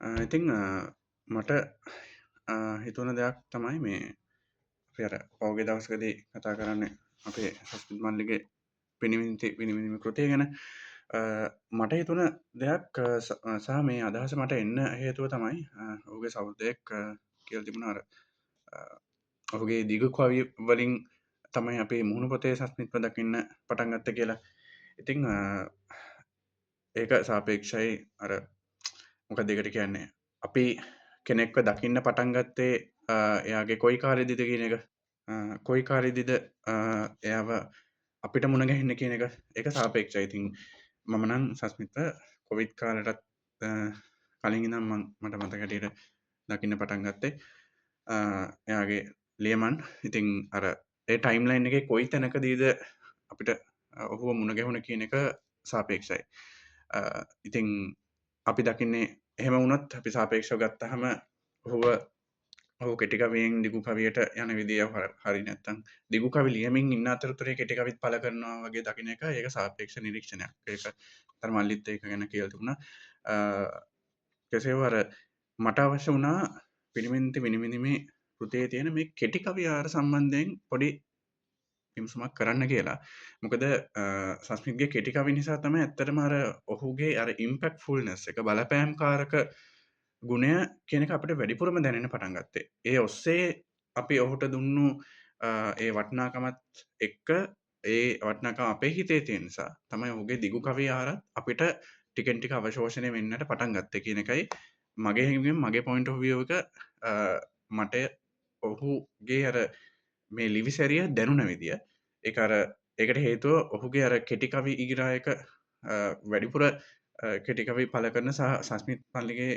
ඉතිං මට හිතුවන දෙයක් තමයි මේ අපි අර පෞගේ දවස්කදී කතා කරන්නේ අපේ සස්මිත් මල්ලිගේ පිණිවිති විනිවිනිම කෘතිය ගැන මට හිතුන දෙයක් සහ මේ අදහස මට එන්න හේතුව තමයි ඔහුගේ සෞද්දයක් කියල් තිබුණ අර ඔහුගේ දිග කවි වලින් තමයි අපේ මුහුණු පොතේ සස්මිත්ව දකින්න පටන්ගත්ත කියලා ඉතිං ඒක සාපේක්ෂයි අර මොක දෙකට කියන්නේ අපි කෙනෙක්ව දකින්න පටන්ගත්තේ එයාගේ කොයි කාරදිද කියන එක කොයි කාරදිද එයාව අපිට මුණගැහින්න කියන එක සාපේක්ෂ ඉතින් මමනං සස්මිත කොවිත් කාලටත් කලින් නම් මට මතකටට දකින්න පටන් ගත්තේ එයාගේ ලියමන් ඉතිං අර ඒ ටයිම්ලයින් එක කොයි තැනක දීද අපිට ඔහුව මුණගැහුණ කියන එක සාපේක්ෂයි ඉතිං අපි දකින්නේ එහෙම වුණොත් අපි සාපේක්ෂව ගත්තහම ඔහුව ඔහු කෙටිකවයෙන් දිගු කවියට යන විදිිය හරි නැත්තන් දිගු කවි ලියමින් ඉන්න අතරතුරේ කෙටිකවිත් පල කරනවා වගේ දකින එක ඒක සාපේක්ෂ නිරීක්ෂණයක් ඒක තර මල්ලිත් ඒක ගැන කියල්තුුණ කෙසේවර මට අවශ්‍ය වුණා පිළිමින්ති විනිමිනිමේ කෘතිය තියෙන මේ කෙටිකවියාර සම්බන්ධයෙන් පොඩි පිම්සුමක් කරන්න කියලා මොකද සස්මිගේ කෙටිකවි නිසා තම ඇත්තරමර ඔහුගේ අර ඉම්පෙක්් ෆුල්නස් එක බලපෑම් කාරක ගුණය කියනක අපට වැඩිපුරම දැනෙන පටන් ගත්තේ ඒ ඔස්සේ අපි ඔහුට දුන්නු ඒ වටනාකමත් එක්ක ඒ වටනකම අපේ හිතේ තිය නිසා තමයි ඔහුගේ දිගු කවි ආරත් අපිට ටිකෙන්ටික අවශෝෂණය වෙන්නට පටන් ගත්ත කියන එකයි මගේ හිමින් මගේ පොයින්ට වියෝක මට ඔහුගේ අර මේ ලිවිසැරිය දැනුන විදිිය එකර එකට හේතුව ඔහුගේ අර කෙටිකවි ඉගිරායක වැඩිපුර කෙටිකවි පල කරන සහ සස්මිත් පල්ලිගේ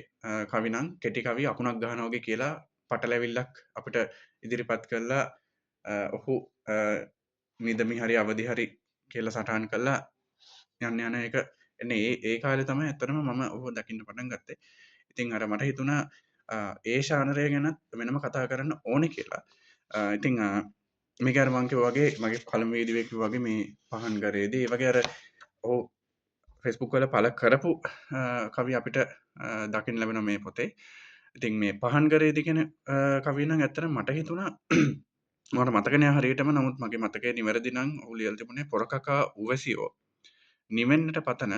කවිනං කෙටිකවි අකුණක් ගහනෝගේ කියලා පටලැවිල්ලක් අපිට ඉදිරිපත් කරලා ඔහු නිදමි හරි අවදි හරි කියල සටහන් කරලා යන්න යන එක එන්නේ ඒ කාල තම ඇතරම මම ඔහු දකින්න පටන් ගත්තේ ඉතින් අර මට හිතුණා ඒ ශානරය ගැනත් වෙනම කතා කරන්න ඕනෙ කියලා ඉතිං මේකර මංක වගේ මගේ පළමේදිවෙක් වගේ මේ පහන් ගරේදී වගේ අර ඔහු ෆෙස්බුක් වල පල කරපු කවි අපිට දකිින් ලැබෙන මේ පොතේ ඉතින් මේ පහන් ගරේදිගෙන කවිනම් ඇත්තර මට හිතුණා මට මතකනය හරියටම නමුත් මගේ මතකේ නිවැරදිනං උලියල් තිබුණේ පොරකකා උවසියෝ නිවෙන්නට පතන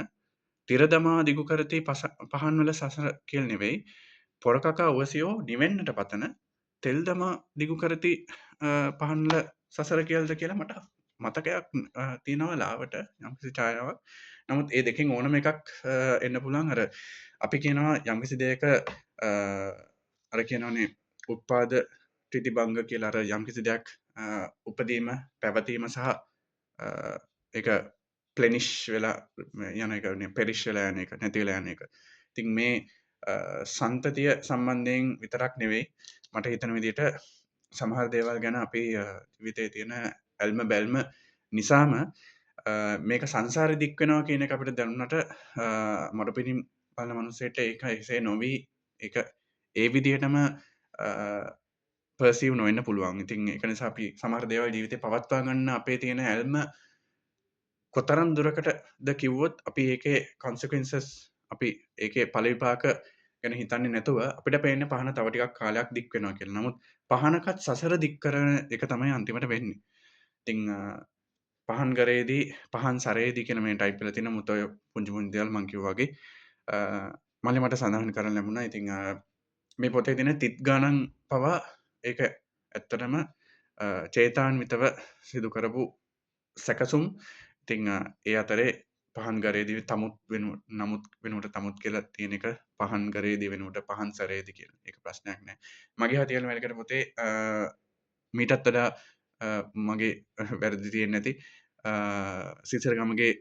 තිරදමා දිගු කරති පහන්වල සසර කියල් නෙවෙයි පොරකකා උවසියෝ නිවෙන්නට පතන තෙල් දමා දිගු කරති පහන්ල සසර කියල්ද කියලා මට මතකයක් තියෙනවා ලාවට යම්කිසි ඡායාවක් නමුත් ඒ දෙකින් ඕනම එකක් එන්න පුළන් අර අපි කියනවා යම්කිසි දෙයක අර කියනවනේ උත්පාද ටිති බංග කියලා අර යම්කිසි දෙයක් උපදීම පැවතීම සහ එක ප්ලනිිෂ් වෙලා යන එකන පෙරිශ් වෙලා යන එක නැතිවෙලා යන එක තින් මේ සන්තතිය සම්බන්ධයෙන් විතරක් නෙවෙයි මට හිතන විදිට සමහර දේවල් ගැන අපි විතේ තියෙන ඇල්ම බැල්ම නිසාම මේක සංසාර දික්වෙනවා කියන අපිට දැනුනට මට පිරිම් පල මනුසේට ඒක එසේ නොවී එක ඒ විදිහටම පර්සිව් නොවන්න පුළුවන් ඉතින් එක නිසා අපි සමහර දේවල් ජීවිතය පවත්වා ගන්න අපේ තියෙන ඇල්ම කොතරම් දුරකට ද කිව්වොත් අපි ඒකේ කොන්සකන්සස් අපි ඒක පලවිපාක ගැන හිතන්නේ නැතුව අපිට පේන පහන තවටිකක් කාලයක් දික් වෙනවා කියල නමුත් පහනකත් සසර දික් කරන එක තමයි අන්තිමට වෙන්නේ තිං පහන් ගරේදී පහන් සරේදි කෙන මේ ටයිපල තින මුතය පුංචිමුන් දෙයල් මංකිව වගේ මල්ලි මට සඳහන් කරන ලැබුණ ඉතිං මේ පොතේ තින තිත් ගානන් පවා ඒක ඇත්තටම චේතාන් විතව සිදු කරපු සැකසුම් ඉතිං ඒ අතරේ පහන් ගරේදී තමුත් වෙන නමුත් වෙනුවට තමුත් කියලා තියෙන එක පහන් ගරේදී වෙනුවට පහන් සරේදි කියල එක ප්‍රශ්නයක් නෑ මගේ හතියල් වැල්කට පොතේ මීටත් වඩා මගේ වැරදි තියෙන් නැති සිසරගමගේ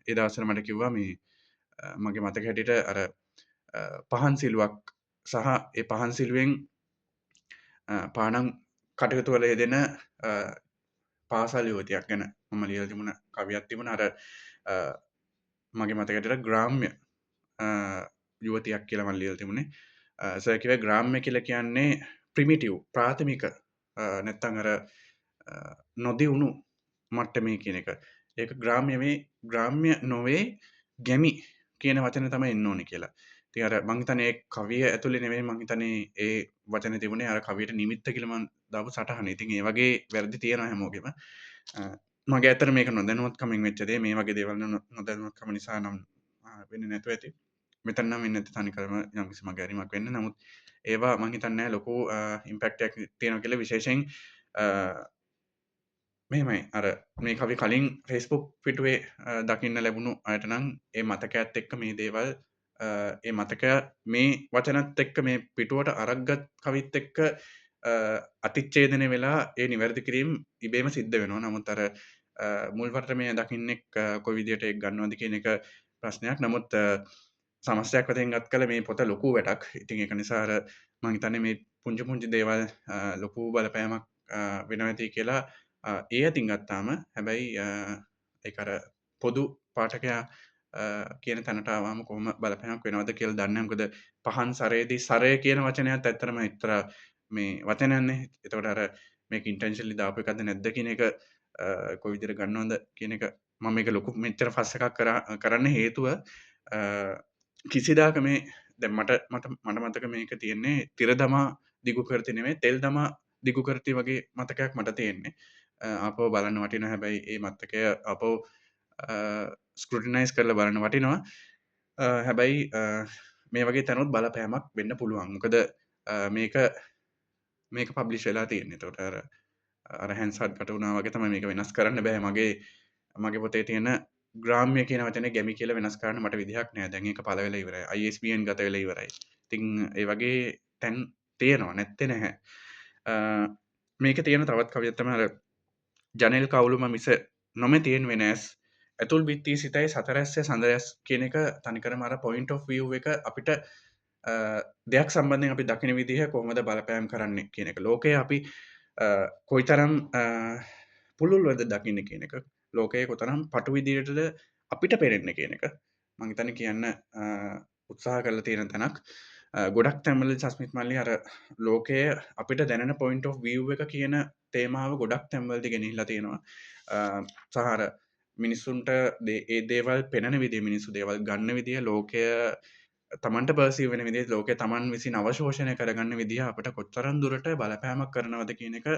ඒදවසර මට කිව්වා මේ මගේ මතක හැටිට අර පහන් සිල්ුවක් සහ ඒ පහන් සිල්ුවෙන් පානම් කටයුතු වල දෙන පාසල් යෝතියක් ගැන මම ලියල් තිබුණ කවියක් තිබුණ අර මගේ මතකටට ග්‍රාම්ය යුවතියක් කියලමල් ලියල් තිබුණේ සැකිව ග්‍රාම්ය කියල කියන්නේ ප්‍රමිටව් ප්‍රාථමික නැත්තං අර නොදිවුණු මට්ටමේ කියන එක ඒක ග්‍රාම්‍ය නොවේ ගැමි කියන වචන තම එන්න ඕනි කියලා ඉතින් අර මං හිතන්නේ ඒ කවිය ඇතුලේ නෙමෙයි මං හිතන්නේ ඒ වචනේ තිබුණේ අර කවියට නිමිත්ත කියලා මං දාපු සටහන. ඉතින් ඒ වගේ වැරදි තියෙනවා හැමෝගෙම. මගේ ඇත්තට මේක නොදැනුවත්කමින් වෙච්ච දේ. මේ වගේ දේවල් නොදැනුවත්කම නිසා නම් වෙන්නේ නැතුව ඇති. මෙතන නම් වෙන්නේ නැති තනිකරම යම්කිසි මගහැරීමක් වෙන්න. නමුත් ඒවා මං හිතන්නේ නැහැ ලොකු ඉම්පැක්ට් එකක් තියෙනවා කියලා විශේෂයෙන් මෙහෙමයි අර මේ කවි කලින් ෆේස්බුක් පිටුවේ දකින්න ලැබුණු අයට නම් ඒ මතකයත් එක්ක මේ දේවල් ඒ මතකය මේ වචනත් එක්ක මේ පිටුවට අරක්ගත් කවිත් එක්ක අතිච්ඡේදනය වෙලා ඒ නිවැරදි කිරීම ඉබේම සිද්ධ වෙනවා. නමුත් අර මුල්වරට මේ දකින්නෙක් කොයි විදියට ඒක ගන්නවද කියන එක ප්‍රශ්නයක්. නමුත් සමස්තයක් වශයෙන් ගත් කළ මේ පොත ලොකු වැඩක්. ඉතින් ඒක නිසා අර මම හිතන්නේ මේ පුංචි පුංචි දේවල් ලොකු බලපෑමක් වෙනවා ඇති කියලා ඒ අතින් ගත්තාම හැබැයි ඒක අර පොදු පාඨකයා කියන තැනට ආවම කොහොම බලපෑමක් වෙනවද කියලා දන්නේ නැහැ. මොකද පහන් සරේදී සරය කියන වචනයත් ඇත්තටම එක්තරා මේ වචනයක්නේ. එතකොට අර මේක ඉන්ටෙන්ෂනලි දාපු එකක්ද නැද්ද කියන එක කොයි විදිහට ගන්නවද කියන එක මම මේක ලොකු මෙච්චර ෆස් එකක් කරන්න හේතුව කිසිදාක මේ දැන් මට මතක මේක තියෙන්නේ තිර දමා දිගු කරති නෙමෙයි තෙල් දමා දිගු කරති වගේ මතකයක් මට තියෙන්නේ. ආපහු බලන්න වටිනවා. හැබැයි ඒ මතකය ආපහු ස්ක්‍රූටිනයිස් කරලා බලන්න වටිනවා. හැබැයි මේ වගේ තැනුත් බලපෑමක් වෙන්න පුළුවන්. මොකද මේක පබ්ලිෂ් වෙලා තියෙන්නේ. එතකොට අර හැන්සර්ඩ් කට වුණා වගේ තමයි මේක වෙනස් කරන්න බෑ. මගේ පොතේ තියෙන ග්‍රාම්‍ය කියන වචනේ ගැමි කියලා වෙනස් කරන්න මට විදිහක් නෑ. දැන් ඒක පළ වෙලා ඉවරයි. ISBN ගත වෙලා ඉවරයි. ඉතින් ඒ වගේ තැන් තියෙනවා නැත්තේ නැහැ. මේකේ තියෙන තවත් කවියක් තමයි අර ජනෙල් කවුළුම මිස නොමැතියෙන් වෙන ඇස් ඇතුල් බිත්තිය සිතයි සතරැස්සේ සඳරැස් කියන එක තනිකරම අර පොයින්ට් ඔෆ් view එක අපිට දෙයක් සම්බන්ධයෙන් අපි දකින විදිහ කොහොමද බලපෑම් කරන්නේ කියන එක. ලෝකය අපි කොයිතරම් පුළුල්වද දකින්න කියන එක. ලෝකයේ කොතරම් පටු විදිහටද අපිට පේන්නේ කියන එක. මම හිතන්නේ කියන්න උත්සාහ කරලා තියෙන තැනක්. ගොඩක් තැන්වල සස්මිත් මල්ලි අර ලෝකය අපිට දැනෙන පොයින්ට් ඔෆ් view එක කියන තේමාව ගොඩක් තැන්වලදී ගෙනහිල්ලා තියෙනවා. සහ අර මිනිස්සුන්ට ඒ දේවල් පෙනෙන විදිහ, මිනිස්සු දේවල් ගන්න විදිහ, ලෝකය තමන්ට පර්සීව් වෙන විදිහ, ලෝකය තමන් විසින් අවශෝෂණය කරගන්න විදිහ අපිට කොතරම් දුරට බලපෑමක් කරනවද කියන එක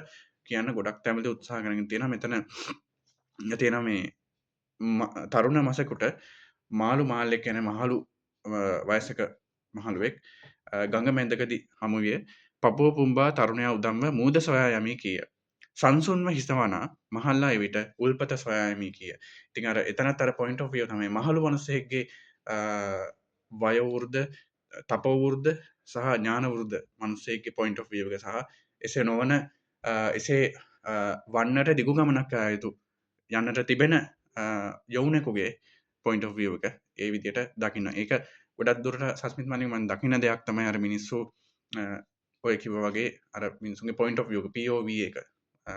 කියන්න ගොඩක් තැන්වලදී උත්සාහ කරගෙන තියෙනවා. මෙතන තියෙනවා මේ තරුණ මසෙකුට මාළු මාල්ලෙක් කියන මහලු වයසක මහළුවෙක් ගඟ මැදකදී හමු විය. පපුව පුම්බා තරුණයා උදම්ව මූද සොයා යමි කීය. සංසුන්ව හිසවනා මහල්ලා එවිට උල්පත සොයා යමි කීය. ඉතින් අර එතනත් අර පොයින්ට් ඔෆ් view තමයි මහලු මිනිස්සෙක්ගේ වයෝවෘද්ධ, තපෝවෘද්ධ සහ ඥානවෘද්ධ මිනිස්සෙක්ගේ පොයින්ට් ඔෆ් view එක සහ එසේ නොවන එසේ වන්නට දිගු ගමනක් යා යුතු යන්නට තිබෙන යවුනෙකුගේ පොයින්ට් ඔෆ් view එක ඒ විදිහට දකින්න. ඒක ගොඩක් දුරට සස්මිත් මල්ලි මම දකින්න දෙයක් තමයි අර මිනිස්සු ඔය කිව්වා වගේ අර මිනිස්සුන්ගේ පොයින්ට් ඔෆ් view එක POV එක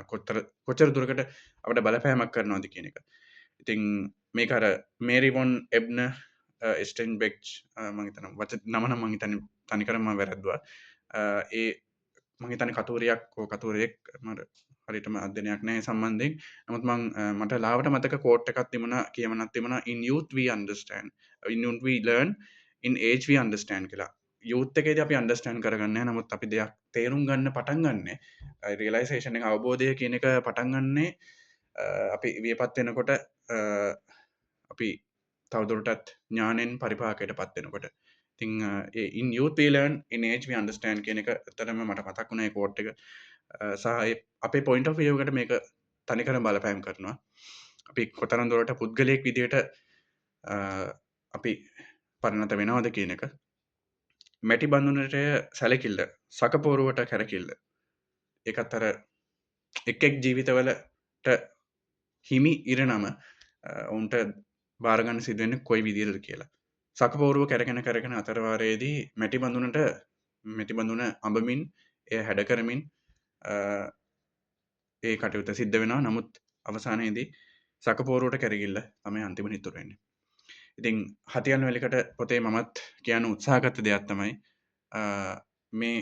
කොච්චර දුරකට අපිට බලපෑමක් කරනවද කියන එක. ඉතින් මේක අර මේරි වොන් එබ්නර් ස්ටෙන්බෙක්ච් මම හිතනවා නම නම් මම හිතන්නේ තනිකරම වැරද්දුවා. ඒ මම හිතන්නේ කතෝරියෙක් මට හරියටම අධ්‍යයනයක් නැහැ සම්බන්ධයෙන්. නමුත් මට ලාවට මතක කෝට් එකක් තිබුණා කියමනක් තිබුණා in youth we understand in youth we learn in age we understand කියලා. යූත් එකේදී අපි අන්ඩර්ස්ටෑන්ඩ් කරගන්නේ නැහැ. නමුත් අපි දෙයක් තේරුම් ගන්න පටන් ගන්නෙ රියලයිසේෂන් එක අවබෝධය කියන එක පටන් ගන්නෙ අපි වියපත් වෙනකොට අපි තවදුරටත් ඥානෙන් පරිපාකයට පත් වෙනකොට. ඉතින් ඒ in youth we learn in age we understand කියන එක ඇත්තටම මට මතක් වුණා ඒ කෝට් එක. සහ අපේ පොයින්ට් ඔෆ් view එකට මේක තනිකරම බලපෑම් කරනවා. අපි කොතරම් දුරට පුද්ගලයෙක් විදිහට අපි පරිණත වෙනවද කියන එක. මැටි බඳුනට සැලකිල්ල, සකපෝරුවට කැරකිල්ල. ඒකත් අර එක් ජීවිතවලට හිමි ඉරණම ඔවුන්ට බාරගන්න සිදු වෙන්නේ කොයි විදිහටද කියලා. සකපෝරුව කැරගෙන අතරවාරයේදී මැටි බඳුන අඹමින් එය හැඩ කරමින් ඒ කටයුත්ත සිද්ධ වෙනවා. නමුත් අවසානයේදී සකපෝරුවට කැරකිල්ල තමයි අන්තිම නිතුර වෙන්නේ. ඉතින් හතියන් වැලිකට පොතේ මමත් කියන්න උත්සාහගත දෙයක් තමයි මේ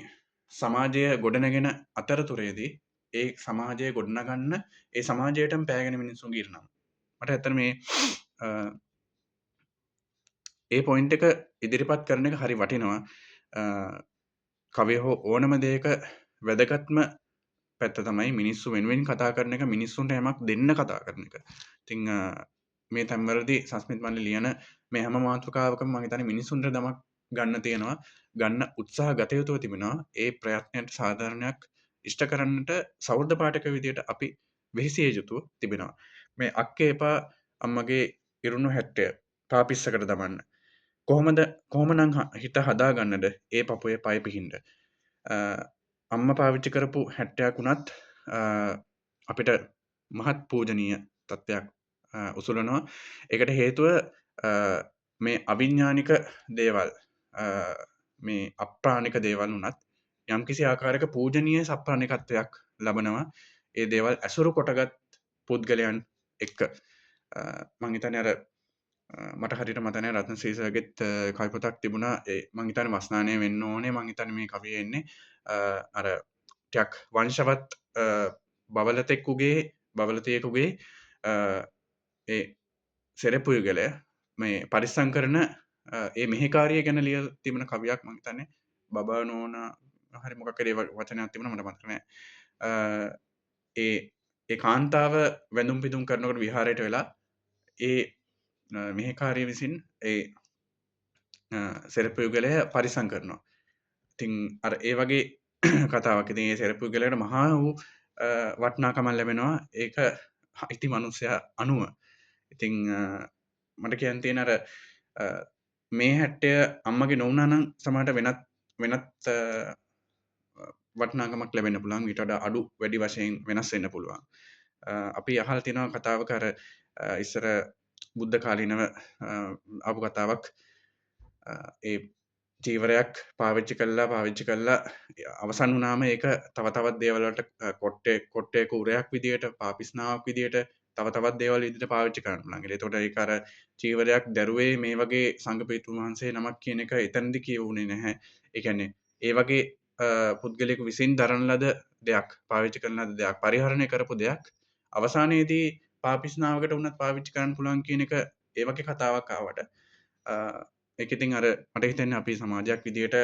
සමාජය ගොඩනගෙන අතරතුරේදී ඒ සමාජය ගොඩනගන්න ඒ සමාජයටම පෑගෙන මිනිස්සුන්ගේ ඉරණම. මට ඇත්තට මේ ඒ පොයින්ට් එක ඉදිරිපත් කරන එක හරි වටිනවා. කවිය හෝ ඕනම දෙයක වැදගත්ම පැත්ත තමයි මිනිස්සු වෙනුවෙන් කතා කරන එක, මිනිස්සුන්ට යමක් දෙන්න කතා කරන එක. ඉතින් මේ තැන්වලදී සස්මිත් මල්ලි ලියන මේ හැම මාතෘකාවකම මම හිතන්නේ මිනිස්සුන්ට දමක් ගන්න තියෙනවා. ගන්න උත්සාහ ගත යුතුව තිබෙනවා. ඒ ප්‍රයත්නයට සාධාරණයක් ඉෂ්ට කරන්නට සෞර්ධ පාඨක විදියට අපි වෙහෙසිය යුතුව තිබෙනවා. මේ අක්කේ එපා අම්මගේ ඉරුණු හැට්ටය පාපිස්සකට දමන්න. කොහොමනම් හිත හදාගන්නද ඒ පපුවේ පය පිහින්ඩ. අම්ම පාවිච්චි කරපු හැට්ටයක් වුණත් අපිට මහත් පූජනීය තත්ත්වයක් උසුලනවා. එකට හේතුව මේ අවිඤ්ඥානික දේවල් මේ අප්‍රාණික දේවල් වනත් යම්කිසි ආකාරක පූජනීය සප්‍රාණිකත්වයක් ලබනවා. ඒ දේවල් ඇසුරු කොටගත් පුද්ගලයන් එක්ක මංහිතන අර මට හරිට මතනය රත්න ශ්‍රීසගෙත් කයිපොතක් තිබුණා. ඒ මංහිතන වස්නානය වෙන්න ඕනේ මංහිතන මේ කවියෙන්නේ අර ටයක් වංශවත් බවලතෙක්කුගේ බවලතයකුගේ ඒ සෙරපුයගලය මේ පරිස්සං කරන ඒ මෙහිකාරිය ගැන ලිය තිබෙන කවියක් මංහිතන්නේ බබනෝන හරි මොකකරේ වචනයක් තිබුණ මට මතකනෑ. ඒ කාන්තාව වැඳුම් පිදුම් කරනකට විහාරයට වෙලා ඒ මෙහිකාරය විසින් ඒ සෙරපයුගලය පරිසං කරනවා. තිං අර ඒ වගේ කතාවක් ඉතින් ඒ සෙරපුගලට මහා වූ වටනාකමල් ලැබෙනවා. ඒක අයිති මනුස්සය අනුව ඉතිං මට කියන් තියෙන අර මේ හැට්ටය අම්මගේ නොවනානම් සමට වෙනත් වටනාකමක් ලැබෙන පුළන් විට අඩු වැඩි වශයෙන් වෙනස් වෙන්න පුළුවන්. අපි අහල් තිනවා කතාව කර ඉස්සර බුද්ධ කාලීනව අපපු කතාවක් ඒ ජීවරයක් පාවිච්චි කල්ලා අවසන් වනාම ඒක තවතවත් දේවලට කොට්ටේ කුරයක් විදිට පාපිස්නාවක් විදිට තවතවත් දේවල් ඉදිට පාවිච්චි කරන්න ලඟේ තොට ඒකර චීවරයක් දැරුවේ මේ වගේ සංගපීතුන් වහන්සේ නමක් කියන එක එතැන්දි කියවුණේ නැහැ. එකන්නේ ඒ වගේ පුද්ගලෙකු විසින් දරන ලද දෙයක් පාවිච්චි කරන ලද දෙයක් පරිහරණය කරපු දෙයක් අවසානයේදී පාපිස්නාවකට උන්නත් පාවිච්චි කරන්න පුළන් කියන එක ඒවගේ කතාවක් ආවට එකඉතින් අර මට හිතෙන් අපි සමාජයක් විදියට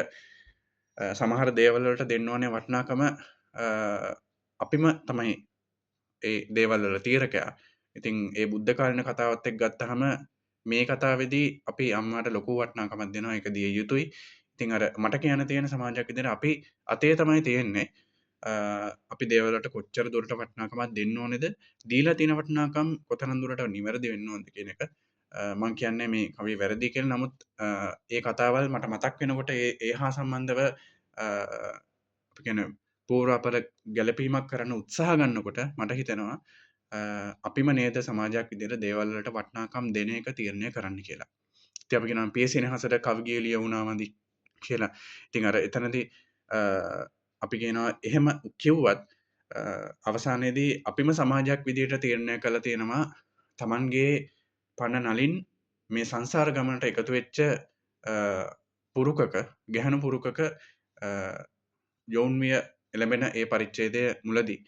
සමහර දේවල්වලට දෙන්නවනේ වටනාකම අපිම තමයි ඒ දේවල්වල තීරකයා. ඉතින් ඒ බුද්ධ කාලන කතාවත් එක් ගත්තහම මේ කතාවෙදී අපි අම්මට ලොකු වටනාකමත් දෙනවා එක දිය යුතුයි. ඉතින් අර මට කියන තියෙන සමාජයක් විදිහට අපි අතේ තමයි තියෙන්නේ. අපි දේවලට කොච්චර දුරට වටනාකමත් දෙන්න ඕනෙද දීලා තියෙන වටනාකම් කොතරම් දුරට නිවැරදි වෙන්න ඕනද කියන එක මං කියන්නේ මේ කවි වැරදි කියලා. නමුත් ඒ කතාවල් මට මතක් වෙනකොට ඒ හා සම්බන්ධව කියන පූරාපල ගැලපීමක් කරන්න උත්සාහ ගන්නකොට මට හිතෙනවා අපිම නේද සමාජයක් විදිහට දේවල්වලට වටනාකම් දෙන එක තීරණය කරන්න කියලා. ඉතින් අපි කියනවා පියසෙනෙහසට කවිය ලියවුණාමදි කියලා. ඉතින් අර එතනදී අපි කියනවා එහෙම කිව්වත් අවසානයේදී අපිම සමාජයක් විදිහට තීරණය කළා තියෙනවා Tamanගේ පණ නලින් මේ සංසාර ගමනට එකතු වෙච්ච පුරුකක ගැහණු පුරුකක යොවුන්විය එළඹෙන ඒ පරිච්ඡේදය මුලදී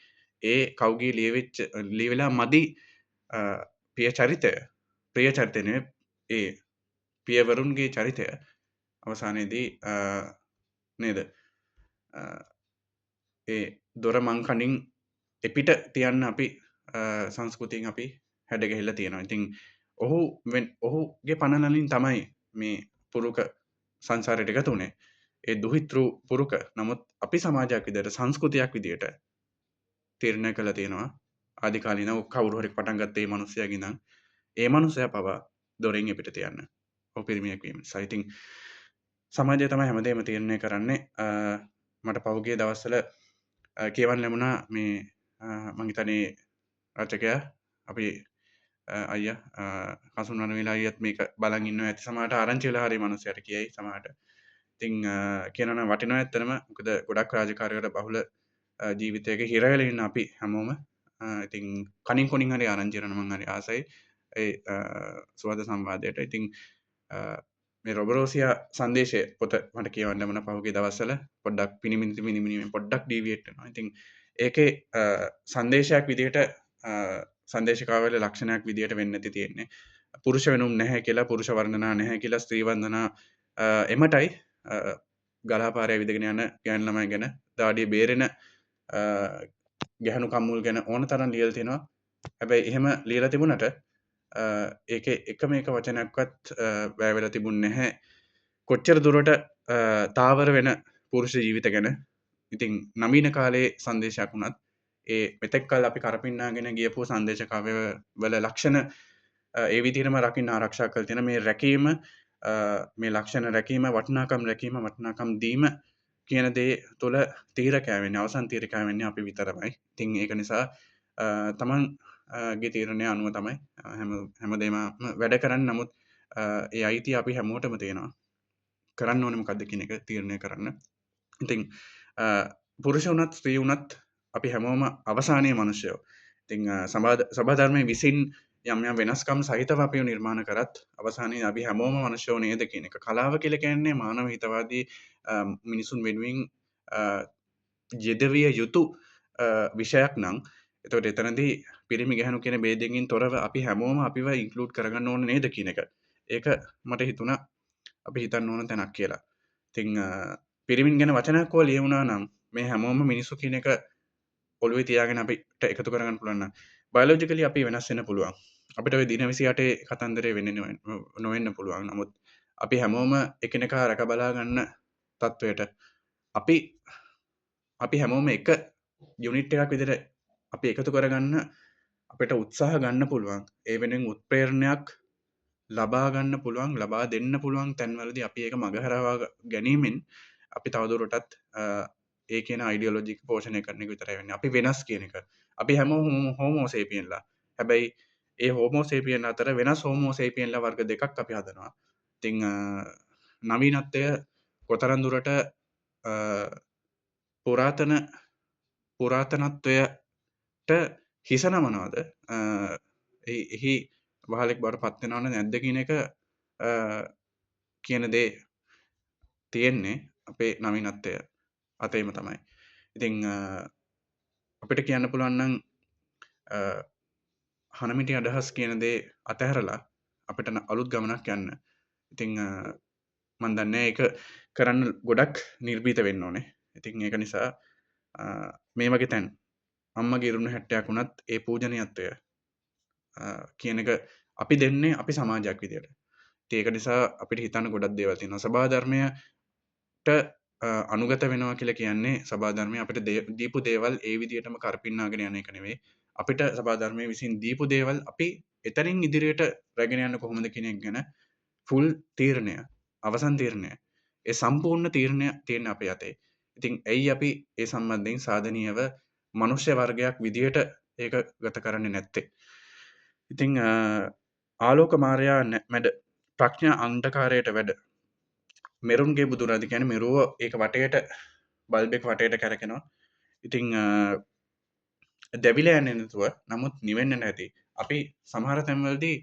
ඒ කවුගේ ලියවෙලා මදි පිය චරිතය ප්‍රිය චරිතය නෙවෙයි ඒ පියවරුන්ගේ චරිතය අවසානයේදී නේද ඒ දොර මංකඩින් එපිට තියන්න අපි සංස්කෘතියෙන් අපි හැඩගැහිල්ලා තියෙනවා. ඉතින් ඔහුගේ පණනලින් තමයි මේ පුරුක සංසාරයට එකතු වුණේ. ඒ දුහිතෘ පුරුක. නමුත් අපි සමාජයක් විදිහට සංස්කෘතියක් විදිහට තීරණය කළා තියෙනවා ආදිකාලීනව කවුරු හරි පටන් ගත්තේ මේ මිනිස්සයාගේ ඉඳන් ඒ මිනිස්සයා පවා දොරෙන් එපිට තියන්න. ඔහු පිරිමියෙක් වීම නිසා. ඉතින් සමාජය තමයි හැමදේම තීරණය කරන්නේ. මට පහුගිය දවස්වල කියවන්න ලැබුණා මේ මං හිතන්නේ රචකයා අපි අයියා කසුන් වෙලා අයියත් මේක බලන් ඉන්නවා ඇති. සමහරට ආරංචි වෙලා හරි මිනිස්සයාට කියයි සමහරට. ඉතින් කියනවා වටිනවා ඇත්තටම. මොකද ගොඩක් රාජකාරිවල බහුල ජීවිතයක හිර වෙලා ඉන්න අපි හැමෝම ඉතින් කණින් කොණින් හරි ආරංචි කරනවා. මං හරි ආසයි ඒ සුවද සංවාදයට. ඉතින් මේ රොබරෝසියා සංදේශය පොත මට කියවන්න ලැබුණා පහුගිය දවස්වල. පොඩ්ඩක් පිනිමිනිමින් පොඩ්ඩක් ඩීවියේට් වෙනවා. ඉතින් ඒකේ සංදේශයක් විදිහට සංදේශකාවල ලක්ෂණයක් විදිහට වෙන්න ඇති තියෙන්නේ. පුරුෂ වෙනුම් නැහැ කියලා, පුරුෂ වර්ණනා නැහැ කියලා, ස්ත්‍රී වන්දනා එමටයි ගලාපාරය විදගෙන යන ගෑන් ළමයි ගැන, දාඩිය බේරෙන ගැහණු කම්මුල් ගැන ඕන තරම් ලියලා තිනවා. හැබැයි එහෙම ලියලා තිබුණට ඒකේ එකම එක වචනයක්වත් වැය වෙලා තිබුණේ නැහැ. කොච්චර දුරට තාවර වෙන පුරුෂ ජීවිත ගැන. ඉතින් නවීන කාලේ සංදේශයක් වුණත් ඒ මෙතෙක් කල් අපි කරපින්නාගෙන ගියපු සංදේශ කාව්‍ය වල ලක්ෂණ ඒ විදිහටම රකින්න ආරක්ෂා කරලා තියෙන මේ රැකීම, මේ ලක්ෂණ රැකීම, වටිනාකම් දීම කියන දේ තුළ තීරකයා වෙන්නේ, අවසන් තීරකයා වෙන්නේ අපි විතරමයි. ඉතින් ඒක නිසා තමන්ගේ තීරණය අනුව තමයි හැමදේම වැඩ කරන්න. නමුත් ඒ අයිතිය අපි හැමෝටම තියෙනවා. කරන්න ඕනේ මොකද්ද කියන එක තීරණය කරන්න. ඉතින් පුරුෂ වුණත් ස්ත්‍රී වුණත් අපි හැමෝම අවසානයේ මනුෂ්‍යයෝ. ඉතින් සභා ධර්මයේ විසින් යම් වෙනස්කම් සහිතව අපිව නිර්මාණ කරත් අවසානයේ අපි හැමෝම මනුෂ්‍යයෝ නේද කියන එක. කලාව කියලා කියන්නේ මානව හිතවාදී මිනිසුන් වෙනුවෙන් යෙදවිය යුතු විෂයක් නම් එතකොට එතනදී පිරිමි ගැහණු කියන ભેදයෙන් තොරව අපි හැමෝම අපිව ඉන්ක්ලූඩ් කරගන්න ඕන නේද කියන එක. ඒක මට හිතුණා අපි හිතන්න ඕන තැනක් කියලා. ඉතින් පිරිමින් ගැන වචනයක් හෝ ලියවුණා නම් මේ හැමෝම මිනිස්සු කියන එක ඔළුවේ තියාගෙන අපිට එකතු කරගන්න පුළුවන් නම් බයොලොජිකලි අපි වෙනස් වෙන්න පුළුවන්. අපිට ඔය දින 28 කතන්දරේ වෙන්නේ නොවෙන්න පුළුවන්. නමුත් අපි හැමෝම එකිනෙකා රැක බලා ගන්න තත්වයට අපි හැමෝම එක යුනිට් එකක් විදිහට අපි එකතු කරගන්න අපිට උත්සාහ ගන්න පුළුවන්. ඒ වෙනුවෙන් උත්ප්‍රේරණයක් ලබා ගන්න පුළුවන්, ලබා දෙන්න පුළුවන් තැන්වලදී අපි ඒක මගහරවා ගැනීමෙන් අපි තවදුරටත් ඒ කියන අයිඩියොලොජි එක පෝෂණය කරන එක විතරයි වෙන්නේ. අපි වෙනස් කියන එක. අපි හැමෝම හෝමෝ සේපියන්ලා. හැබැයි ඒ හෝමෝ සේපියන් අතර වෙනස් හෝමෝ සේපියන්ලා වර්ග දෙකක් අපි හදනවා. ඉතින් නවීනත්වය කොතරම් දුරට පුරාතනත්වයට හිස නමනවාද, එහි වහලෙක් බවට පත් වෙනවද නැද්ද කියන එක කියන දේ තියෙන්නේ අපේ නවීනත්වය අතේම තමයි. ඉතින් අපිට කියන්න පුළුවන් නම් හනමිටි අදහස් කියන දේ අතහැරලා අපිට අලුත් ගමනක් යන්න. ඉතින් මම දන්නේ ඒක කරන්න ගොඩක් නිර්භීත වෙන්න ඕනේ. ඉතින් ඒක නිසා මේ වගේ තැන් අම්මගේ ඉරුණු 70ක් වුණත් ඒ පූජනීයත්වය කියන එක අපි දෙන්නේ අපි සමාජයක් විදියට. ඉතින් ඒක නිසා අපිට හිතන්න ගොඩක් දේවල් තියෙනවා. සභා ධර්මයට අනුගත වෙනවා කියලා කියන්නේ සභා ධර්මය අපිට දීපු දේවල් ඒ විදියටම කරපින්නාගෙන යන එක නෙවෙයි. අපිට සභා ධර්මයේ විසින් දීපු දේවල් අපි එතනින් ඉදිරියට රැගෙන යන්න කොහොමද කියන එක ගැන ෆුල් තීරණය, අවසන් තීරණය, ඒ සම්පූර්ණ තීරණය තියෙන අපේ අතේ. ඉතින් ඇයි අපි ඒ සම්බන්ධයෙන් සාධනීයව මනුෂ්‍ය වර්ගයක් විදියට ඒක ගත කරන්නේ නැත්තේ? ඉතින් ආලෝක මාරයා මැඩ ප්‍රඥා අන්ධකාරයට වැඩ මෙරුන්ගේ බුදුරජ කියන්නේ මෙරුව ඒක වටේට බල්බ් එක වටේට කැරකෙනවා. ඉතින් දැවිලා යන්නේ නැතුව නමුත් නිවෙන්න නැති අපි සමහර තැන්වලදී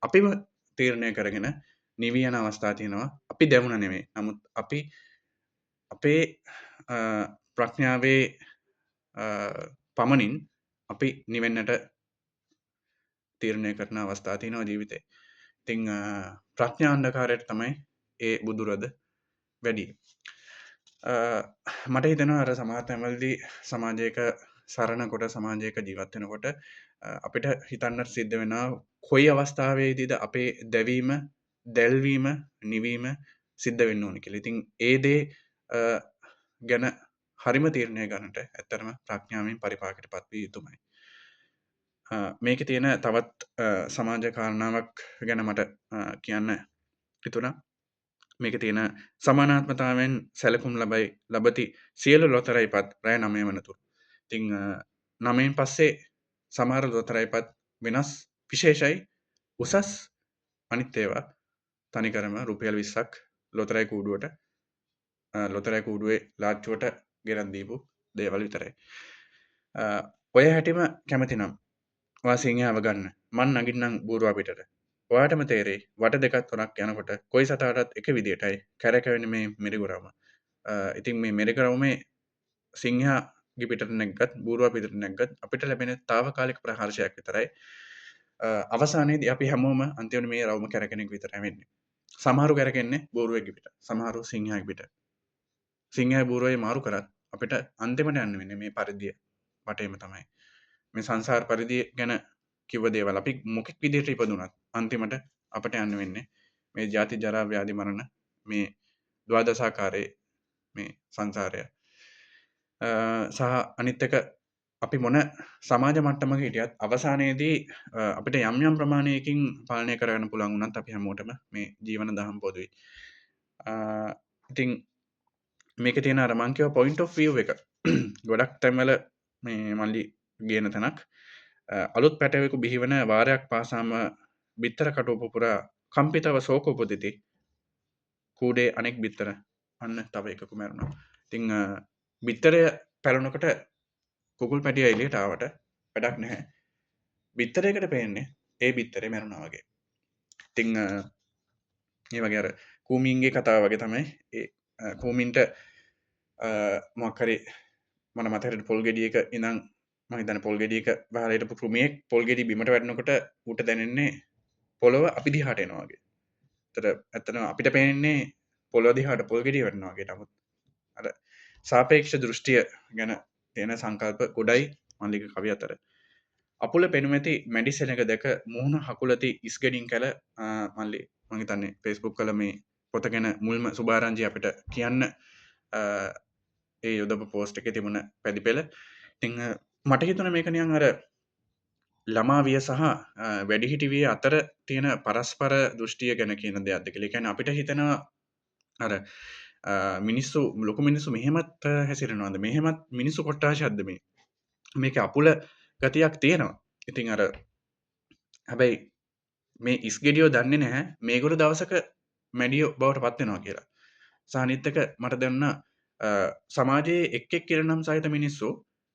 අපිම තීරණය කරගෙන නිවි යන අවස්ථා තියෙනවා. අපි දැවුණ නෙමෙයි. නමුත් අපි අපේ ප්‍රඥාවේ පමණින් අපි නිවෙන්නට තීරණය කරන අවස්ථා තියෙනවා ජීවිතේ. ඉතින් ප්‍රඥා අන්ධකාරයට තමයි ඒ බුදුරද වැඩි. මට හිතෙනවා අර සමහර තැන්වලදී සමාජයක සරණ කොට සමාජයක ජීවත් වෙනකොට අපිට හිතන්නට සිද්ධ වෙනවා කොයි අවස්ථාවේදීද අපේ දැවීම, දැල්වීම, නිවීම සිද්ධ වෙන්න ඕනේ කියලා. ඉතින් ඒ දේ ගැන හරිම තීරණය ගන්නට ඇත්තටම ප්‍රඥාවෙන් පරිපාකයටපත් විය යුතුමයි. මේකේ තියෙන තවත් සමාජ කාරණාවක් ගැන මට කියන්න හිතුණා. මේකේ තියෙන සමානාත්මතාවෙන් සැලකුම් ලබති සියලු ලොතරැයිපත් රැය 9 වනතුරු. ඉතින් 9න් පස්සේ සමහර ලොතරැයිපත් වෙනස් විශේෂයි උසස් අනිත් ඒවා තනිකරම රුපියල් 20ක් ලොතරැයි කූඩුවට ලොතරැයි කූඩුවේ ලාච්චුවට ගෙනත් දීපු දේවල් විතරයි. ඔය හැටිම කැමති නම් ඔයා සිංහාව ගන්න. මං නගින්නම් බූරුවා පිටට. ඔයාටම තේරෙයි වට දෙකක් තුනක් යනකොට කොයි සතාටත් එක විදියටයි කැරකෙන්නේ මේ මිරිගුරාම. ඉතින් මේ මිරිගුරාමේ සිංහාගේ පිටට නැග්ගත් බූරුවා පිටට නැග්ගත් අපිට ලැබෙන తాවකාලික ප්‍රහර්ෂයක් විතරයි. අවසානයේදී අපි හැමෝම අන්තිමට මේ රවුම කැරකෙනෙක් විතරයි වෙන්නේ. සමහරු කැරකෙන්නේ බෝරුවෙක් පිට. සමහරු සිංහයෙක් පිට. සිංහය බෝරුවයි මාරු කරත් අපිට අන්තිමට යන්න වෙන්නේ මේ පරිධිය වටේම තමයි. මේ සංසාර පරිධිය ගැන කිව්ව දේවල් අපි මොකෙක් විදිහට ඉපදුනත් අන්තිමට අපට යන්න වෙන්නේ මේ ජාති ජරා ව්‍යාධි මරණ මේ ද්වාදශාකාරයේ මේ සංසාරය. සහ අනිත් එක අපි මොන සමාජ මට්ටමක හිටියත් අවසානයේදී අපිට යම් යම් ප්‍රමාණයකින් පාලනය කරගන්න පුළුවන් වුණත් අපි හැමෝටම මේ ජීවන දහම් පොදුයි. ඉතින් මේකේ තියෙන අර මං කියව point of view එක ගොඩක් තැන්වල මේ මල්ලි ගේන තැනක් අලුත් පැටවෙකු බිහිවන වාරයක් පාසාම බිත්තර කටුව පුපුරා කම්පිතව ශෝක උපදිති. කූඩේ අනෙක් බිත්තර අන්න තව එකකු මැරුණා. ඉතින් බිත්තරය පැලුණකොට කුකුල් පැටිය එළියට ආවට වැඩක් නැහැ. බිත්තරයකට පේන්නේ ඒ බිත්තරේ මැරුණා වගේ. ඉතින් මේ වගේ අර කූමීන්ගේ කතාව වගේ තමයි ඒ කූමින්ට මොකක් හරි මට මතකයි පොල් ගෙඩියක ඉඳන් මම හිතන්නේ පොල් ගෙඩියක වහලා හිටපු කෘමියෙක් පොල් ගෙඩිය බිමට වැටෙනකොට ඌට දැනෙන්නේ පොළව අපි දිහාට එනවා වගේ. ඒතර ඇත්තටම අපිට පේන්නේ පොළව දිහාට පොල් ගෙඩිය වැටෙනවා වගේ. නමුත් අර සාපේක්ෂ දෘෂ්ටිය ගැන තියෙන සංකල්ප ගොඩයි මල්ලික කවිය අතර. අපුල පෙනුමැති මැඩිසෙනක දැක මුහුණ හකුලති ඉස්ගෙඩින් කැල මල්ලි මං හිතන්නේ Facebook වල මේ පොත ගැන මුල්ම සුභාරංජි අපිට කියන්න ඒ යොදපු පෝස්ට් එකේ තිබුණ පැදිපෙළ. ඉතින් මට හිතුණා මේක නිකන් අර ළමා විය සහ වැඩිහිටි විය අතර තියෙන පරස්පර දෘෂ්ටිය ගැන කියන දෙයක්ද කියලා. ඒ කියන්නේ අපිට හිතෙනවා අර මිනිස්සු ලොකු මිනිස්සු මෙහෙමත් හැසිරෙනවද? මෙහෙමත් මිනිස්සු කොට්ටාශයක්ද මේ? මේකේ අපුල ගතියක් තියෙනවා. ඉතින් අර හැබැයි මේ ඉස්ගෙඩියෝ දන්නේ නැහැ මේගොල්ලෝ දවසක මැඩියෝ බවට පත් වෙනවා කියලා. සහ අනිත් එක මට දැනුණා සමාජයේ එක් ඉරණම් සහිත මිනිස්සු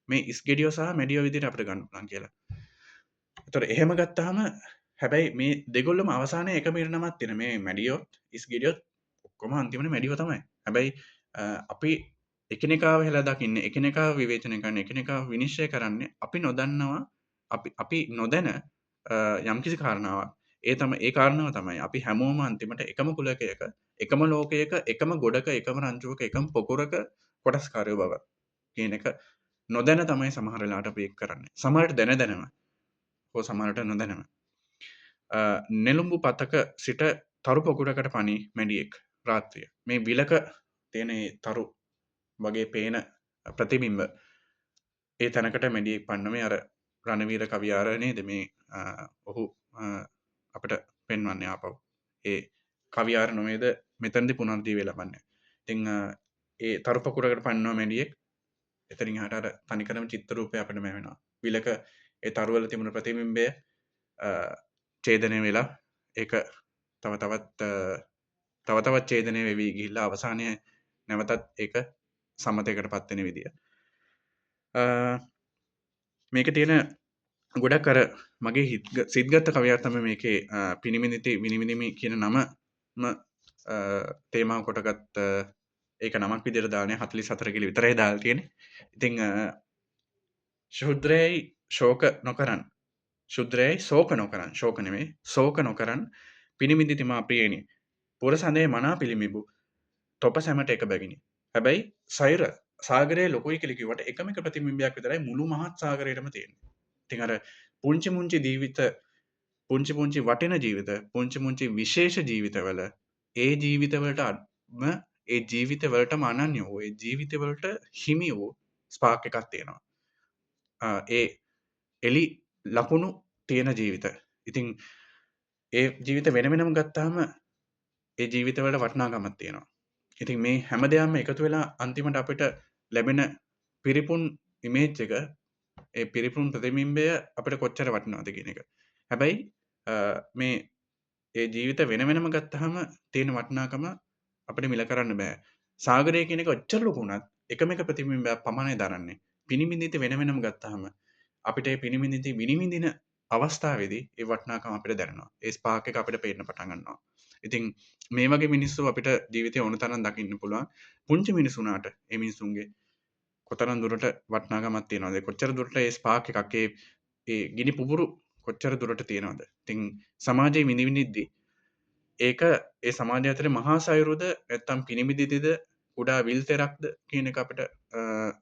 මේ ඉස්ගෙඩියෝ සහ මැඩියෝ විදිහට අපිට ගන්න පුළුවන් කියලා. ඒතර එහෙම ගත්තාම හැබැයි මේ දෙගොල්ලම අවසානයේ එකම ඉරණමක් තියෙන මේ මැඩියෝත් ඉස්ගෙඩියෝත් ඔක්කොම අන්තිමට මැඩියෝ තමයි. හැබැයි අපි එකිනෙකාව හෙලා දකින්නේ එකිනෙකාව විවේචනය කරන්නේ එකිනෙකාව විනිශ්චය කරන්නේ අපි නොදන්නවා අපි නොදැන යම්කිසි කාරණාවක්. ඒ කාරණාව තමයි අපි හැමෝම අන්තිමට එකම කුලයක එකම ලෝකයක එකම ගොඩක එකම රංචුවක එකම පොකුරක කොටස්කාරයෝ බව කියන එක නොදැන තමයි සමහර වෙලාවට අපි ඒක කරන්නේ. සමහරට දැනම හෝ සමහරට නොදැනම. නෙළුඹු පතක සිට තරු පොකුරකට පනි මැඩියෙක් රාත්‍රිය. මේ විලක තියෙන තරු වගේ පේන ප්‍රතිබිම්බ ඒ තැනකට මැඩියෙක් පන්නමේ අර රණවීර කවියාර නේද මේ ඔහු අපිට පෙන්වන්නේ ආපහු. ඒ කවියාර නොවේද මෙතනදී පුනරුද්ධීය ලබන්නේ. ඉතින් ඒ තරු පොකුරකට පන්නනවා මැඩියෙක්. එතනින් එහාට අර තනිකරම චිත්‍ර රූපය අපිට මැවෙනවා. විලක ඒ තරුවල තිබුණු ප්‍රතිබිම්බය ඡේදනය වෙලා ඒක තව තවත් ඡේදනය වෙවි ගිහිල්ලා අවසානයේ නැවතත් ඒක සමතයකට පත් වෙන විදිය. මේකේ තියෙන ගොඩක් අර මගේ සිත්ගත කවියක් තමයි මේකේ පිනිමිනිති විනිවිනිමි කියන නමම තේමාව කොටගත් ඒක නමක් විදිහට දාන්නේ 44 කියලා විතරයි දාලා තියෙන්නේ. ඉතින් ශුද්‍රයයි ශෝක නොකරන් ශුද්‍රයයි ශෝක නොකරන් ශෝක නෙමෙයි ශෝක නොකරන් පිනිමිදිති මා ප්‍රියේනි පුරසඳේ මනා පිළිමිබු තොප සැමට එක බැගිනි. හැබැයි සෛර සාගරයේ ලොකුයි කියලා කිව්වට එකම එක ප්‍රතිබිම්බයක් විතරයි මුළු මහත් සාගරයටම තියෙන්නේ. ඉතින් අර පුංචි පුංචි ජීවිත පුංචි පුංචි වටින ජීවිත පුංචි පුංචි විශේෂ ජීවිතවල ඒ ජීවිතවලටම අනන්‍ය වූ ඒ ජීවිතවලට හිමි වූ ස්පාර්ක් එකක් තියෙනවා. ඒ එලි ලකුණු තියෙන ජීවිත. ඉතින් ඒ ජීවිත වෙන වෙනම ගත්තාම ඒ ජීවිතවලට වටිනාකමක් තියෙනවා. ඉතින් මේ හැම දෙයක්ම එකතු වෙලා අන්තිමට අපිට ලැබෙන පිරිපුන් ඉමේජ් එක ඒ පිරිපුන් ප්‍රතිබිම්බය අපිට කොච්චර වටිනවද කියන එක. හැබැයි මේ ඒ ජීවිත වෙන වෙනම ගත්තාම තියෙන වටිනාකම අපිට මිල කරන්න බෑ. සාගරය කියන එක ඔච්චර ලොකු වුණත් එකම එක ප්‍රතිබිම්බයක් පමණයි දරන්නේ. පිනිමිදිත වෙන වෙනම ගත්තාම අපිට ඒ පිනිමිදිත විනිවිදින අවස්ථාවේදී ඒ වටිනාකම අපිට දැනෙනවා. ඒ ස්පාර්ක් එක අපිට පේන්න පටන් ගන්නවා. ඉතින් මේ වගේ මිනිස්සු අපිට ජීවිතේ ඕන තරම් දකින්න පුළුවන්. පුංචි මිනිසුන්ට ඒ මිනිසුන්ගේ කොතරම් දුරට වටිනාකමක් තියෙනවද? කොච්චර දුරට ඒ ස්පාර්ක් එකක් ඒ ගිනි පුපුරු කොච්චර දුරට තියෙනවද? ඉතින් සමාජයේ විනිවිදිද්දී ඒක ඒ සමාජය ඇතුලේ මහා සයුරද නැත්තම් පිනිමිදිදිද කුඩා විල් තෙරක්ද කියන එක අපිට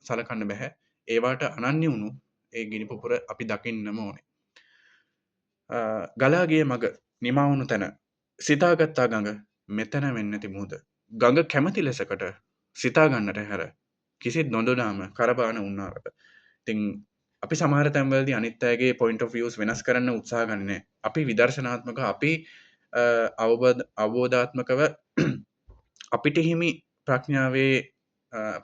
සලකන්න බැහැ. ඒවාට අනන්‍ය වුණු ඒ ගිනි පුපුර අපි දකින්නම ඕනේ. ගලා ගිය මග නිමා වුණු තැන සිතාගත්තා ගඟ මෙතන වෙන්නැති මුහුද. ගඟ කැමති ලෙසකට සිතා ගන්නට හැර කිසිත් නොදොනාම කරපාන උන්නාරට. ඉතින් අපි සමහර තැන්වලදී අනිත් අයගේ පොයින්ට් ඔෆ් views වෙනස් කරන්න උත්සාහ ගන්නේ නැහැ. අපි විදර්ශනාත්මක අපි අවබෝධාත්මකව අපිට හිමි ප්‍රඥාවේ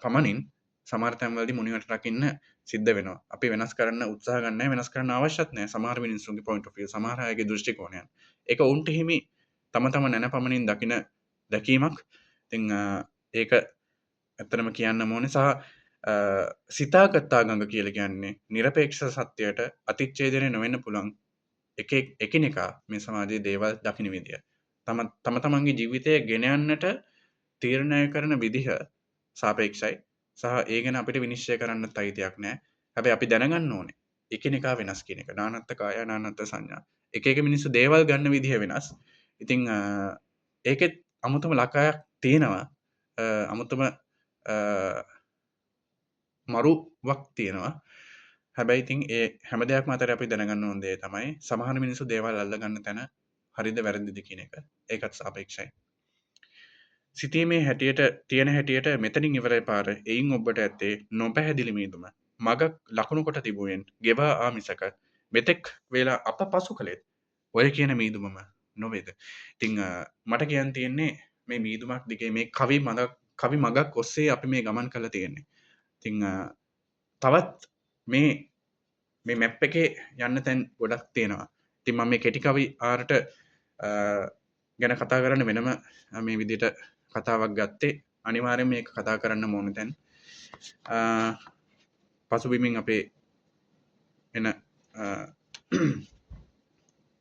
පමණින් සමහර තැන්වලදී මුනිවට රකින්න සිද්ධ වෙනවා. අපි වෙනස් කරන්න උත්සාහ ගන්න නැහැ, වෙනස් කරන්න අවශ්‍යත් නැහැ. සමහර මිනිස්සුන්ගේ පොයින්ට් ඔෆ් view, සමහර අයගේ දෘෂ්ටිකෝණයන්. ඒක ඔවුන්ට හිමි තම තම නැන පමණින් දකින දැකීමක්. ඉතින් ඒක ඇත්තටම කියන්න ඕනේ සහ සිතාගත්තා ගඟ කියලා කියන්නේ নিরপেක්ෂ සත්‍යයට අතිච්ඡේදනය නොවෙන්න පුළුවන් එකිනෙකා මේ සමාජයේ දේවල් දකින විදිය. තම තමන්ගේ ජීවිතය ගෙන යන්නට තීරණය කරන විදිහ සාපේක්ෂයි සහ ඒ ගැන අපිට විනිශ්චය කරන්නත් අයිතියක් නැහැ. හැබැයි අපි දැනගන්න ඕනේ එකිනෙකා වෙනස් කියන එක. නානත්ත් කාය නානත්ත් සංඥා. එක එක මිනිස්සු දේවල් ගන්න විදිහ වෙනස්. ඉතින් ඒකෙත් අමුතුම ලකායක් තියෙනවා. අමුතුම මරුවක් තියෙනවා. හැබැයි ඉතින් ඒ හැම දෙයක්ම අතර අපි දැනගන්න ඕන දේ තමයි සමහර මිනිස්සු දේවල් අල්ලගන්න තැන හරිද වැරදිද කියන එක. ඒකත් සාපේක්ෂයි. සිතීමේ හැටියට තියෙන හැටියට මෙතනින් ඉවරයි පාර. එයින් ඔබට ඇත්තේ නොපැහැදිලි මීදුම. මග ලකුණු කොට තිබුවෙන් ගෙවා ආ මිසක මෙතෙක් වේලා අප පසු කළේත් ඔය කියන මීදුමම නොවේද. ඉතින් මට කියන්න තියෙන්නේ මේ මීදුමක් දිගේ මේ කවි මගක් ඔස්සේ අපි මේ ගමන් කරලා තියෙන්නේ. ඉතින් තවත් මේ මැප් එකේ යන්න තැන් ගොඩක් තියෙනවා. ඉතින් මම මේ කෙටි කවි ආරට ගැන කතා කරන්න වෙනම මේ විදිහට කතාවක් ගත්තේ. අනිවාර්යෙන් මේක කතා කරන්න ඕන තැන්. පසුබිමින් අපේ එන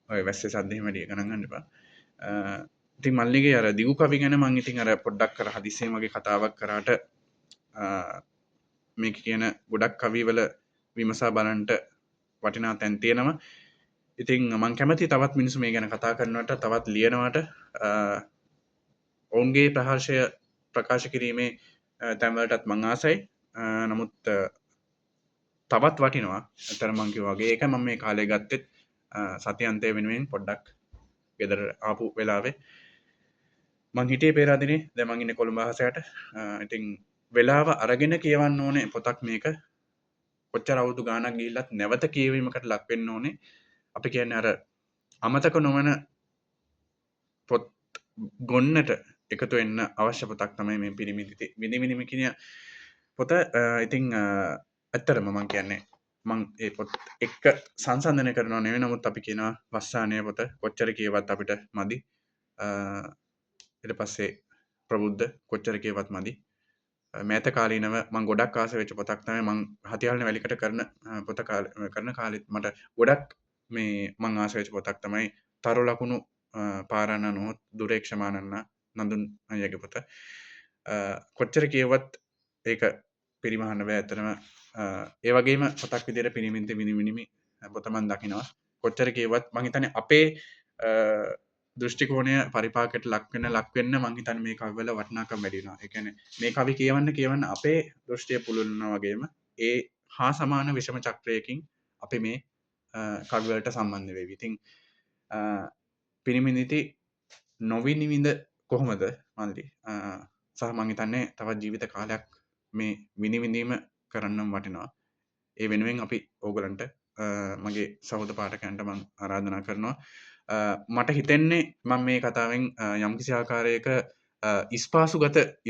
ඔය වැස්සේ සද්ද එහෙම වැඩි ගණන් ගන්න එපා. ඉතින් මල්ලිගේ අර දිගු කවි ගැන මම ඉතින් අර පොඩ්ඩක් කර හදිස්සියෙන් වගේ කතාවක් කරාට මේක කියන ගොඩක් කවිවල විමසා බලන්නට වටිනා තැන් තියෙනවා. ඉතින් මම කැමති තවත් මිනිස්සු මේ ගැන කතා කරනවට තවත් ලියනවට ඔවුන්ගේ ප්‍රකාශ කිරීමේ තැන්වලටත් මං ආසයි. නමුත් තවත් වටිනවා. ඇත්තටම මං කිව්වා වගේ ඒක මම මේ කාලේ ගත්තෙත් සති අන්තය වෙනුවෙන් පොඩ්ඩක් ගෙදර ආපු වෙලාවේ මං හිටියේ පේරාදෙණියේ. දැන් මං ඉන්නේ කොළඹ හසයට. ඉතින් වෙලාව අරගෙන කියවන්න ඕනේ පොතක් මේක. කොච්චර අවුරුදු ගාණක් ගිහිල්ලත් නැවත කියවීමකට ලක් වෙන්න ඕනේ. අපි කියන්නේ අර අමතක නොවන පොත් ගොන්නට එකතු වෙන්න අවශ්‍ය පොතක් තමයි මේ පිරිමිදිම කියන පොත. ඉතින් ඇත්තටම මම කියන්නේ මං ඒ පොත් එක්ක සංසන්දනය කරනවා නෙවෙයි. නමුත් අපි කියනවා වස්සානය පොත කොච්චර කියවත් අපිට මදි. ඊට පස්සේ ප්‍රබුද්ධ කොච්චර කියවත් මදි. මෑත කාලීනව මං ගොඩක් ආස වෙච්ච පොතක් තමයි මං හතියාලන වැලිකට කරන පොත කරන කාලෙත් මට ගොඩක් මේ මං ආස වෙච්ච පොතක් තමයි තරු ලකුණු පාරන්න නොහොත් දුරේක්ෂමානන්න නඳුන් අයගේ පොත. කොච්චර කියවත් ඒක පිරිමහන්න බෑ. ඇත්තටම ඒ වගේම පොතක් විදිහට පිරිමින්ත විනිවිනිමි පොත මන් දකිනවා. කොච්චර කියවත් මං හිතන්නේ අපේ දෘෂ්ටිකෝණය පරිපාකයට ලක් වෙන්න මං හිතන්නේ මේ කවිවල වටිනාකම වැඩි වෙනවා. ඒ කියන්නේ මේ කවි කියවන්න අපේ දෘෂ්ටිය පුළුල්නවා වගේම ඒ හා සමාන විෂම චක්‍රයකින් අපි මේ කවිවලට සම්බන්ධ වෙවි. ඉතින් පිරිමිදිති නොවිනිවිද කොහොමද මල්ලි? සහ මං හිතන්නේ තවත් ජීවිත කාලයක් මේ විනිවිදීම කරන්නම් වටිනවා. ඒ වෙනුවෙන් අපි ඕගලන්ට මගේ සහෝදර පාඨකයන්ට මං ආරාධනා කරනවා. මට හිතෙන්නේ මම මේ කතාවෙන් යම්කිසි ආකාරයක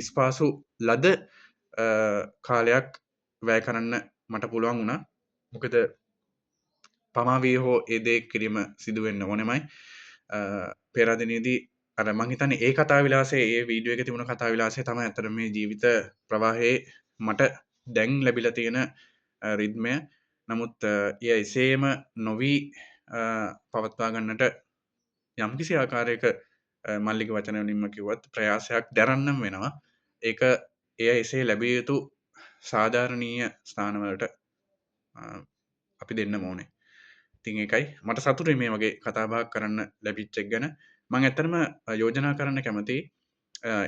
ඉස්පාසු ලද කාලයක් වැය කරන්න මට පුළුවන් වුණා. මොකද පමා වී හෝ ඒ දේ කිරීම සිදු වෙන්න ඕනෙමයි. පෙරදිනේදී අර මං හිතන්නේ ඒ කතා විලාසය ඒ වීඩියෝ එකේ තිබුණ කතා විලාසය තමයි අතර මේ ජීවිත ප්‍රවාහයේ මට දැන් ලැබිලා තියෙන රිද්මය. නමුත් එය එසේම නොවි පවත්වා ගන්නට යම්කිසි ආකාරයක මල්ලිගේ වචන වලින්ම කිව්වත් ප්‍රයාසයක් දරන්නම් වෙනවා. ඒක එය එසේ ලැබිය යුතු සාධාරණීය ස්ථානවලට අපි දෙන්නම ඕනේ. ඉතින් ඒකයි මට සතුටුයි මේ වගේ කතා බහක් කරන්න ලැබිච්ච එක ගැන. මම ඇත්තටම යෝජනා කරන්න කැමතියි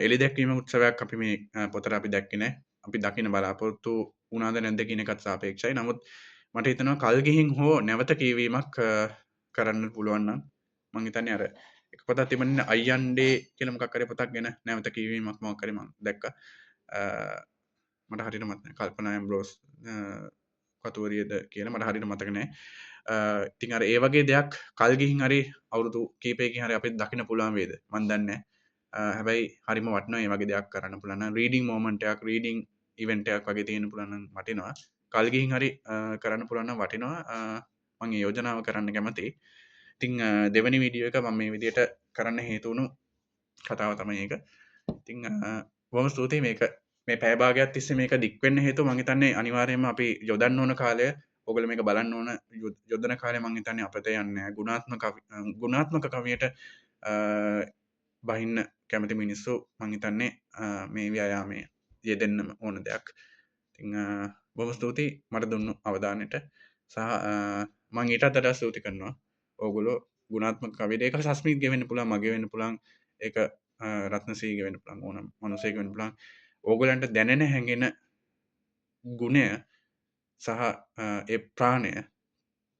එළි දැක්වීම උත්සවයක් අපි මේ පොතට අපි දැක්කේ නැහැ. අපි දකින්න බලාපොරොත්තු වුණාද නැද්ද කියන එකත් සාපේක්ෂයි. නමුත් මට හිතෙනවා කල් ගිහින් හෝ නැවත කියවීමක් කරන්න පුළුවන් නම් මං හිතන්නේ අර එක පොතක් තිබුණේ අයියන්ඩේ කියලා මොකක් හරි පොතක් ගැන නැවත කියවීමක් මොකක් හරි මං දැක්කා. මට හරියට මතක නැහැ. කල්පනා ඇම්බ්‍රෝස් කතුවරියද කියලා මට හරියට මතක නැහැ. ඉතින් අර ඒ වගේ දෙයක් කල් ගිහින් හරි අවුරුදු කීපයකින් හරි අපිට දකින්න පුළුවන් වේද? මන් දන්නේ නැහැ. හැබැයි හරිම වටිනවා මේ වගේ දෙයක් කරන්න පුළුවන් නම් රීඩින් මොමන්ට් එකක් රීඩින් ඉවෙන්ට් එකක් වගේ තියෙන්න පුළුවන් නම් වටිනවා. කල් ගිහින් හරි කරන්න පුළුවන් නම් වටිනවා. මම මේ යෝජනාව කරන්න කැමතියි. ඉතින් දෙවෙනි වීඩියෝ එක මම මේ විදිහට කරන්න හේතු වුණු කතාව තමයි ඒක. ඉතින් බොහොම ස්තුතියි මේක මේ පැය භාගයක් තිස්සේ මේක දික් වෙන්න හේතුව මම හිතන්නේ අනිවාර්යයෙන්ම අපි යොදන්න ඕන කාලය ඔයගොල්ලෝ මේක බලන්න ඕන යොදන කාලය මම හිතන්නේ අපිට යන්නේ නැහැ. ගුණාත්මක කවියට බහින්න කැමති මිනිස්සු මං හිතන්නේ මේ ව්‍යායාමයේ යෙදෙන්නම ඕන දෙයක්. ඉතින් බොහොම ස්තුතියි මට දුන්නු අවධානයට සහ මං ඊටත් වඩා ස්තුති කරනවා ඕගොල්ලෝ ගුණාත්මක කවියට. ඒක සස්මිත්ගේ වෙන්න පුළුවන්, මගේ වෙන්න පුළුවන්, ඒක රත්නශ්‍රීගේ වෙන්න පුළුවන්, ඕනම මනුස්සයෙක් වෙන්න පුළුවන්. ඕගොල්ලන්ට දැනෙන හැඟෙන ගුණය සහ ඒ ප්‍රාණය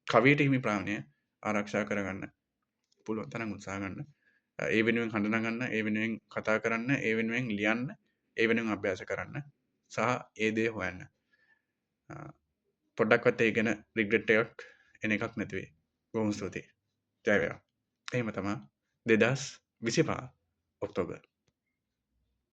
කවියට හිමි ප්‍රාණය ආරක්ෂා කරගන්න පුළුවන් තරම් උත්සාහ ගන්න. ඒ වෙනුවෙන් හඬනගන්න, ඒ වෙනුවෙන් කතා කරන්න, ඒ වෙනුවෙන් ලියන්න, ඒ වෙනුවෙන් අභ්‍යාස කරන්න සහ ඒ දේ හොයන්න. පොඩ්ඩක්වත් ඒ ගැන රිග්‍රෙට් එකක් එන එකක් නැති වෙයි. බොහොම ස්තුතියි. ජය වේවා. එහෙම තමයි 2025 ඔක්තෝබර්